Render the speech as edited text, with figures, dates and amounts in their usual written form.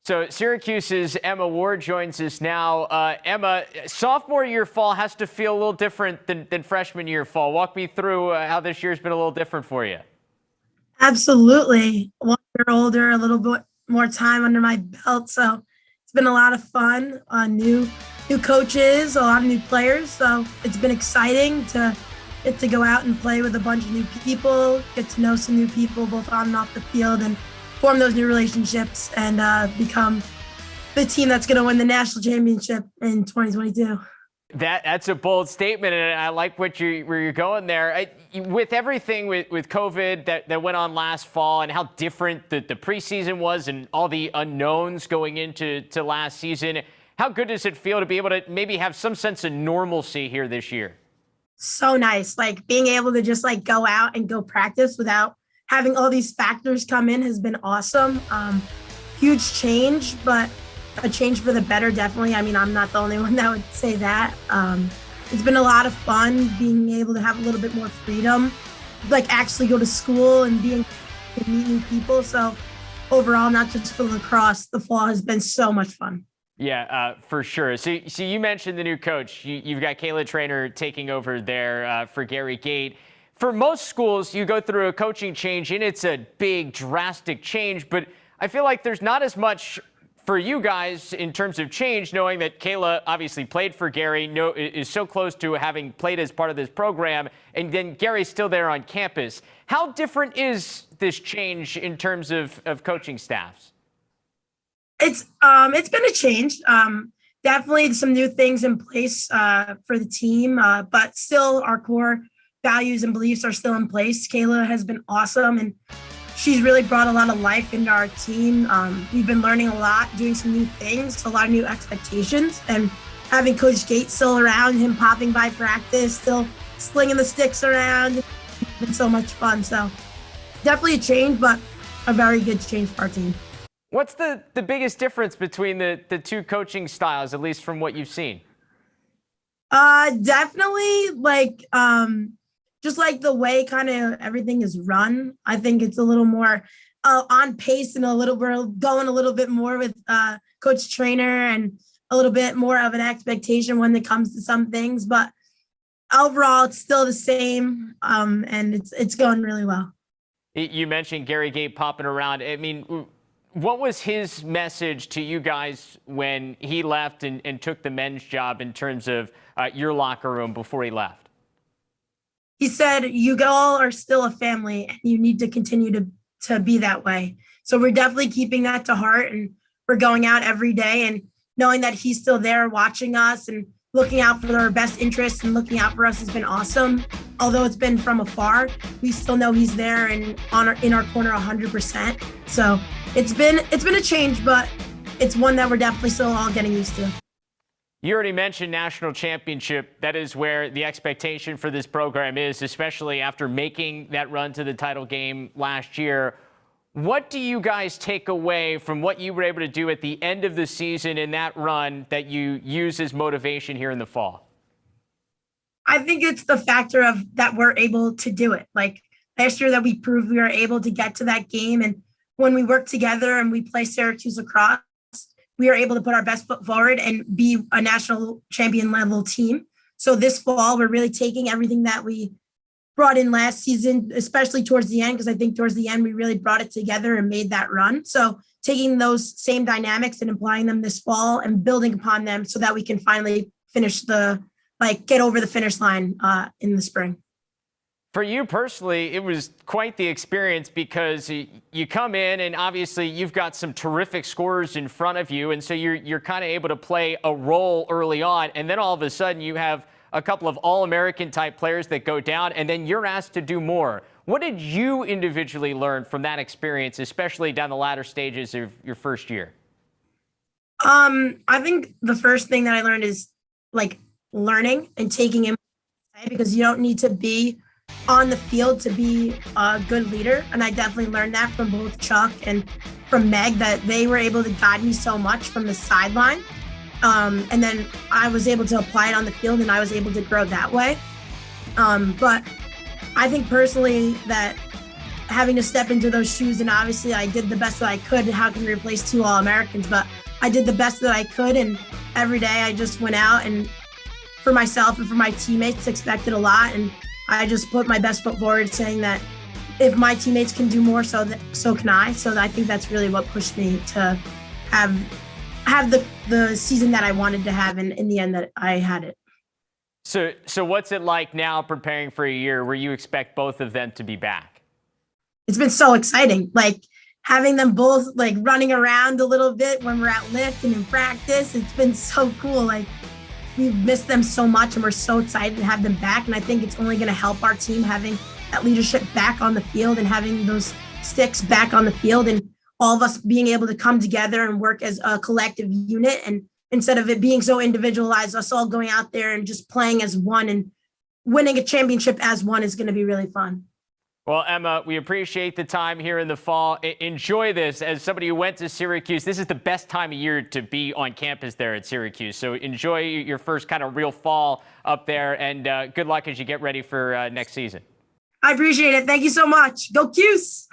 So Syracuse's Emma Ward joins us now. Emma, sophomore year fall has to feel a little different than freshman year fall. Walk me through how this year's been a little different for you. Absolutely. 1 year older, a little bit more time under my belt. So it's been a lot of fun. New coaches, a lot of new players. So it's been exciting to get to go out and play with a bunch of new people, get to know some new people both on and off the field, and form those new relationships and become the team that's going to win the national championship in 2022. That's a bold statement, and I like where you're going there. With everything with COVID that went on last fall and how different the preseason was and all the unknowns going into last season, how good does it feel to be able to maybe have some sense of normalcy here this year? So nice. Like being able to just go out and go practice without having all these factors come in has been awesome. Huge change, but a change for the better, definitely. I mean, I'm not the only one that would say that. It's been a lot of fun being able to have a little bit more freedom, actually go to school and meet new people. So overall, not just for lacrosse, the fall has been so much fun. Yeah, for sure. So you mentioned the new coach. You've got Kayla Trainer taking over there for Gary Gate. For most schools, you go through a coaching change, and it's a big, drastic change. But I feel like there's not as much for you guys in terms of change, knowing that Kayla obviously played for Gary, is so close to having played as part of this program, and then Gary's still there on campus. How different is this change in terms of coaching staffs? It's been a change. Definitely some new things in place for the team, but still our core values and beliefs are still in place. Kayla has been awesome, and she's really brought a lot of life into our team. We've been learning a lot, doing some new things, a lot of new expectations, and having Coach Gate still around, him popping by practice, still slinging the sticks around. It's been so much fun. So definitely a change, but a very good change for our team. What's the biggest difference between the two coaching styles, at least from what you've seen? Definitely just the way kind of everything is run. I think it's a little more on pace and we're going a little bit more with Coach Trainer and a little bit more of an expectation when it comes to some things. But overall, it's still the same, and it's going really well. You mentioned Gary Gate popping around. I mean, what was his message to you guys when he left and took the men's job in terms of your locker room before he left? He said, you all are still a family and you need to continue to be that way. So we're definitely keeping that to heart, and we're going out every day and knowing that he's still there watching us and looking out for our best interests and looking out for us has been awesome. Although it's been from afar, we still know he's there and in our corner 100%. So it's been a change, but it's one that we're definitely still all getting used to. You already mentioned national championship. That is where the expectation for this program is, especially after making that run to the title game last year. What do you guys take away from what you were able to do at the end of the season in that run that you use as motivation here in the fall? I think it's the factor of that we're able to do it. Last year that we proved we were able to get to that game. And when we work together and we play Syracuse Lacrosse, we are able to put our best foot forward and be a national champion level team. So this fall, we're really taking everything that we brought in last season, especially towards the end, because I think towards the end, we really brought it together and made that run. So taking those same dynamics and applying them this fall and building upon them so that we can finally finish get over the finish line in the spring. For you personally, it was quite the experience because you come in and obviously you've got some terrific scorers in front of you. And so you're kind of able to play a role early on. And then all of a sudden you have a couple of All-American type players that go down, and then you're asked to do more. What did you individually learn from that experience, especially down the latter stages of your first year? I think the first thing that I learned is learning and taking in, because you don't need to be on the field to be a good leader. And I definitely learned that from both Chuck and from Meg, that they were able to guide me so much from the sideline. And then I was able to apply it on the field and I was able to grow that way. But I think personally that having to step into those shoes. And obviously I did the best that I could. How can we replace 2 All-Americans? But I did the best that I could. And every day I just went out and for myself and for my teammates expected a lot. And I just put my best foot forward saying that if my teammates can do more, so can I. So I think that's really what pushed me to have the season that I wanted to have. And in the end that I had it. So what's it like now preparing for a year where you expect both of them to be back? It's been so exciting. Like having them both like running around a little bit when we're at lift and in practice. It's been so cool. Like we've missed them so much and we're so excited to have them back. And I think it's only going to help our team having that leadership back on the field and having those sticks back on the field and all of us being able to come together and work as a collective unit. And instead of it being so individualized, us all going out there and just playing as one and winning a championship as one is going to be really fun. Well, Emma, we appreciate the time here in the fall. Enjoy this. As somebody who went to Syracuse, this is the best time of year to be on campus there at Syracuse. So enjoy your first kind of real fall up there, and good luck as you get ready for next season. I appreciate it. Thank you so much. Go Cuse!